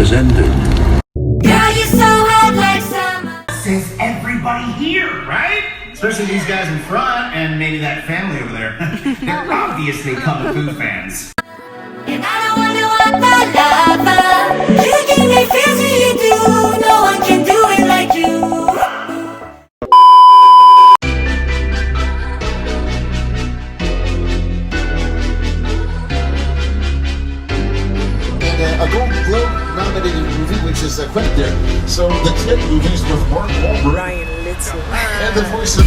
has ended. Girl, you're so hot like summer. Says everybody here, right? Especially these guys in front and maybe that family over there. They're obviously 𝐜𝐭 fans. And I don't wanna walk my lover. You give me feels when you do. No one can do it like you. A Golden Globe nominated movie, which is a credit there. So the 10 movies with Mark Wahlberg and the voice of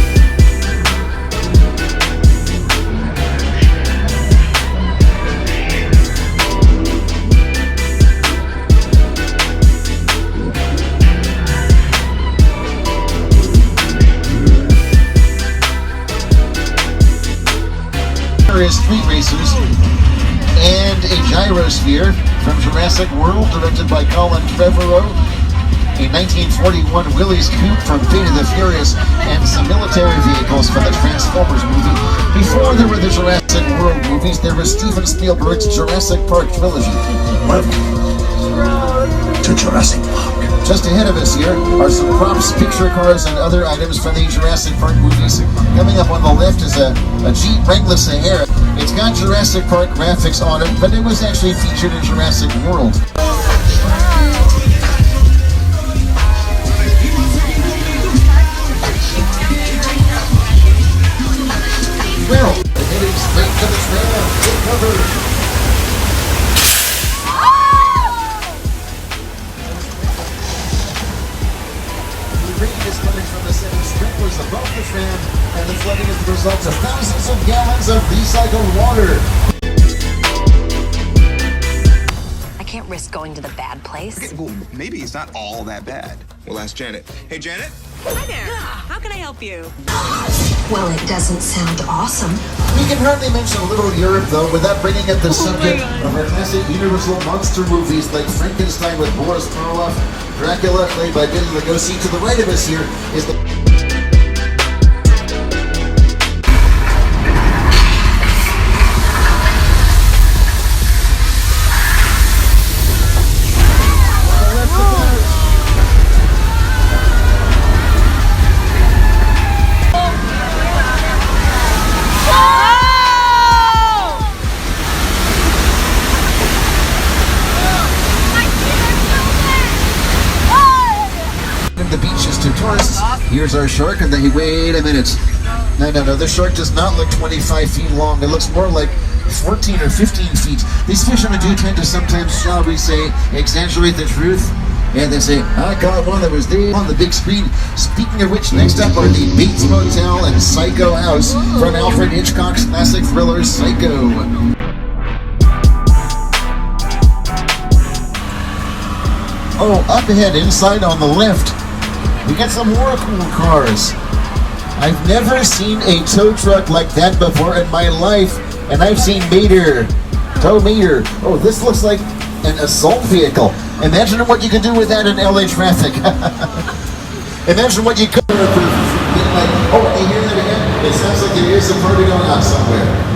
is Street Racers and a gyrosphere from Jurassic World, directed by Colin Trevorrow. A 1941 Willys Coupe from Fate of the Furious, and some military vehicles from the Transformers movie. Before there were the Jurassic World movies, there was Steven Spielberg's Jurassic Park trilogy. Welcome to Jurassic Park. Just ahead of us here are some props, picture cars, and other items from the Jurassic Park movies. Coming up on the left is a Jeep Wrangler Sahara. It's got Jurassic Park graphics on it, but it was actually featured in Jurassic World. Well, heading straight to the trail. Good cover. The rain is coming from the center sprinklers above the tram, and the flooding is the result of thousands of gallons of recycled water. I can't risk going to the bad place. Okay, well, maybe it's not all that bad. We'll ask Janet. Hey, Janet? Hi there. How can I help you? Well, it doesn't sound awesome. We can hardly mention Little Europe, though, without bringing up the subject of our classic Universal monster movies like Frankenstein with Boris Karloff, Dracula, played by Bela Lugosi. To the right of us here is the... the beaches to tourists. Here's our shark, and then wait a minute. No, this shark does not look 25 feet long. It looks more like 14 or 15 feet. These fishermen do tend to sometimes, shall we say, exaggerate the truth. And they say, I caught one that was there on the big screen. Speaking of which, next up are the Bates Motel and Psycho House from Alfred Hitchcock's classic thriller, Psycho. Oh, up ahead, inside on the left, we got some more cool cars. I've never seen a tow truck like that before in my life, and I've seen tow meter. Oh, this looks like an assault vehicle. Imagine what you could do with that in LA traffic. Imagine what you could do. Oh, you hear that again? It sounds like there is a party going on somewhere.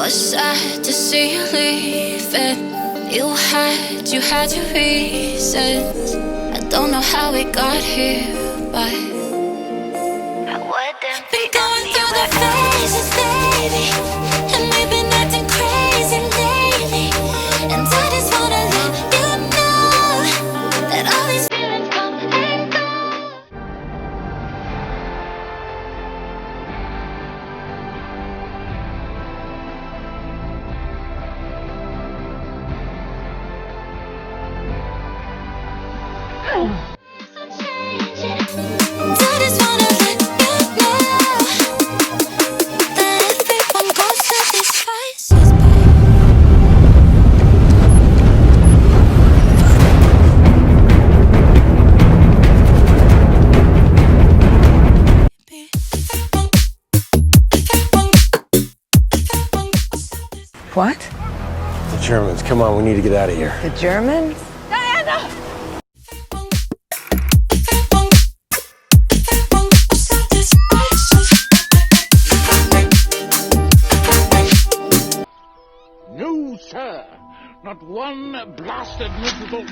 Was sad to see you leaving. You had your reasons. I don't know how we got here, but been going through the phases, baby, and we've been acting crazy lately. And I just wanna let you know that all these feelings come and go. What? The Germans. Come on, we need to get out of here. The Germans? No, sir. Not one blasted miserable.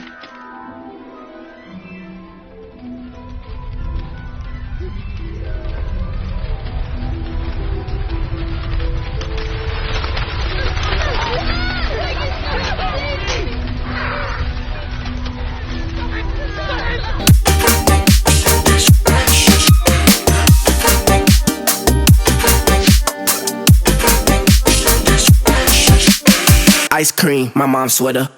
Ice cream, my mom's sweater.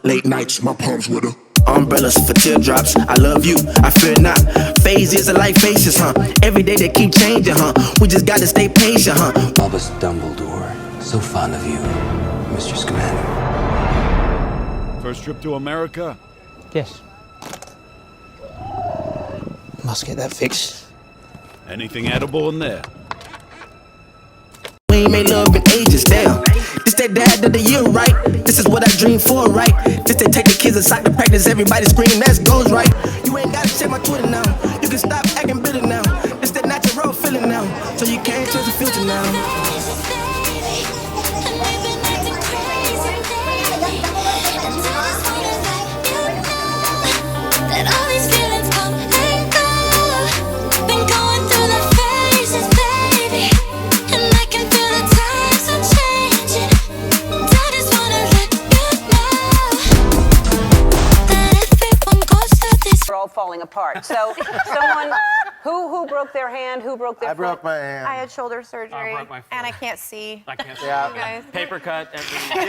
Late nights, my palms with her. Umbrellas for teardrops. I love you, I fear not. Phases are like faces, huh? Every day they keep changing, huh? We just gotta stay patient, huh? Albus Dumbledore, so fond of you, Mr. Scamander. First trip to America? Yes. Must get that fixed. Anything edible in there? We ain't made love in ages, damn. This that dad of the year, right? This is what I dream for, right? This they take the kids inside to practice, everybody scream, that goes right. You ain't gotta check my Twitter now. You can stop acting bitter now. This that natural feeling now. So you can't change the filter now. Falling apart. So someone who broke their hand, who broke their foot? I broke my hand. I had shoulder surgery. I broke my foot. And I can't see. I can't see. Yeah. You guys. Paper cut. Everything.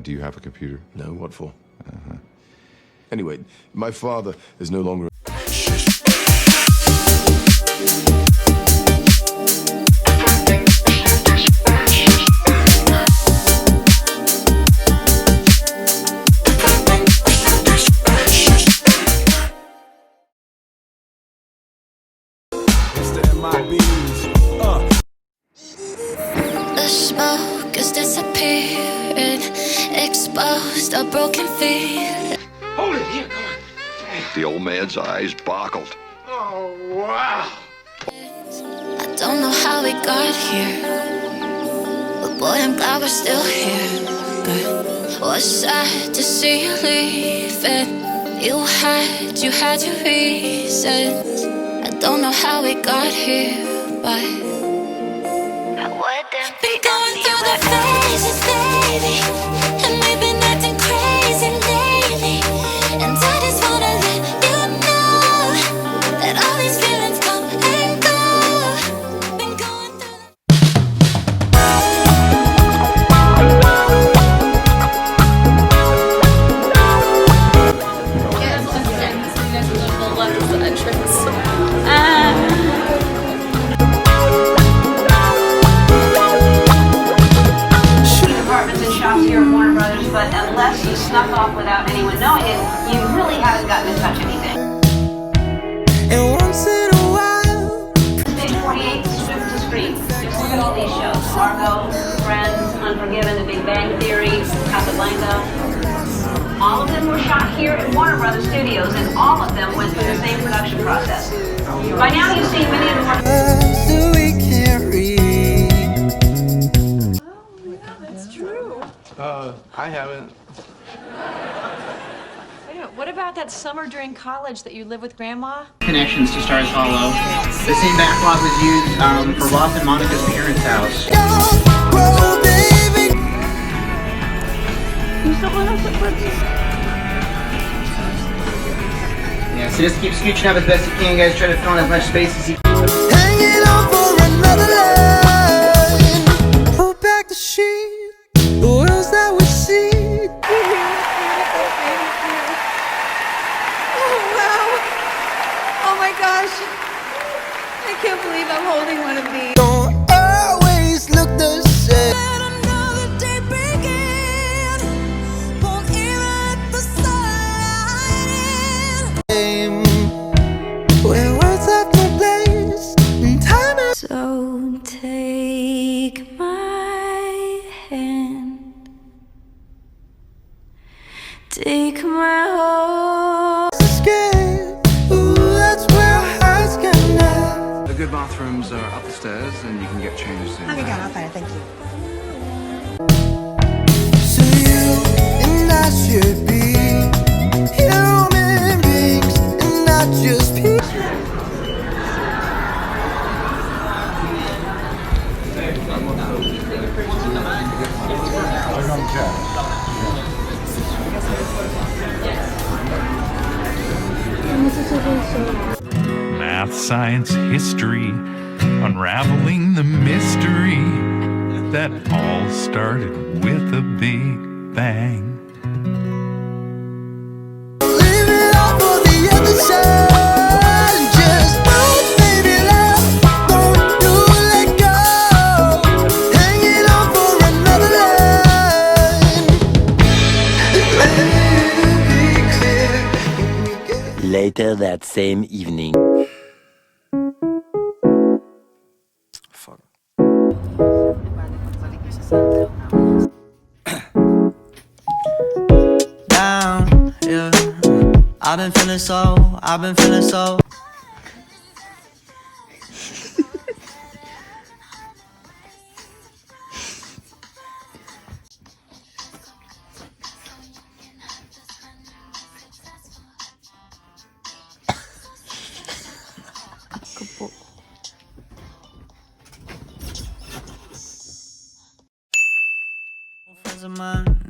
Do you have a computer? No, what for? Anyway, my father is no longer... The smoke is disappearing, exposed a broken feeling. Hold it, here, come on. The old man's eyes boggled. Oh, wow. I don't know how we got here, but boy, I'm glad we're still here. But was sad to see you leaving. You had your reasons. I don't know how we got here, but been going through the phases, baby, and we've been acting crazy lately. And I just wanna let you know that all these feelings come and go. Been going through snuck off without anyone knowing it, you really haven't gotten to touch anything. And once in a while, Big 48 script to screen. Just look at all these shows. Argo, Friends, Unforgiven, The Big Bang Theory, Casablanca. All of them were shot here at Warner Brothers Studios, and all of them went through the same production process. By now, you've seen many of the work. so we can't read. Oh, yeah, that's true. I haven't. Wait a minute, what about that summer during college that you lived with Grandma? Connections to Stars Hollow. The same backlog was used for Ross and Monica's parents' house. Grow, baby. Yeah, so just keep scooching up as best you can, guys. Try to fill in as much space as you can. Hanging on for another line. Pull back the sheet. The worlds that we see. Oh, wow. Oh my gosh. I can't believe I'm holding one of these. Don't always look the same. Where words have no place and time is. So take my hand, take my whole. Scared. Ooh, that's where our hearts connect. The good bathrooms are upstairs, and you can get changed in. Thank you. So you and I should be human beings and not just people. Math, science, history, unraveling the mystery that all started with a big bang. Leave it all for the other side. Just don't, baby, love. Don't do let go. Hanging on for another line. Later that same evening. Fuck. Down, yeah. I've been feeling so.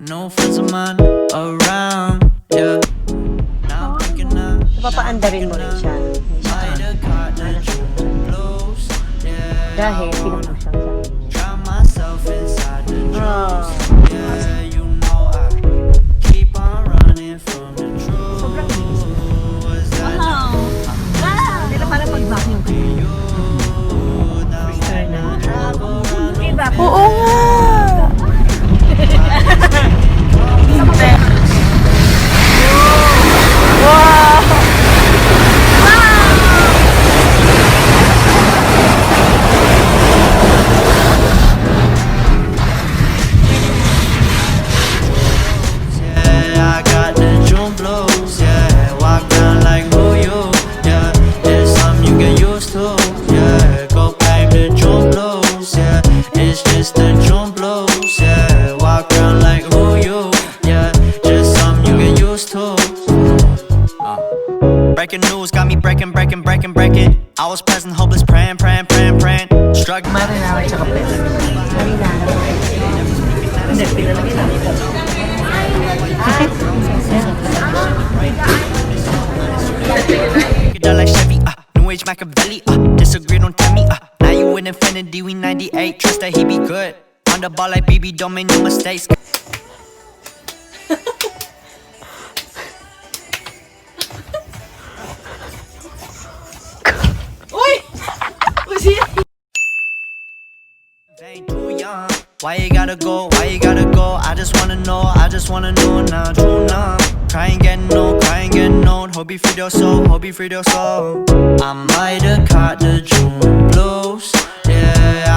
No friends of mine around, yeah. Now I'm picking up. Papaandarin mo rin siya. Dahil pinag mo siyang sarili. Drown myself inside the drums. Yeah, you know I keep on running from the truth. Was that Hindi na parang pag-vacuum ka. Iba. Oo nga! Breaking news got me breaking. I was present, hopeless, praying. Struck. Marinara tsaka pwede. Marinara. Hindi, pinalagay lang. Like Chevy, New Age Machiavelli, disagree, don't tell me, now you in infinity, we 98, trust that he be good, on the ball like BB, don't make no mistakes. Why you gotta go, why you gotta go? I just wanna know now, true now. Cry and get no, cry and get no. Hope you free your soul, hope you free your soul. I might have caught the June blues, yeah.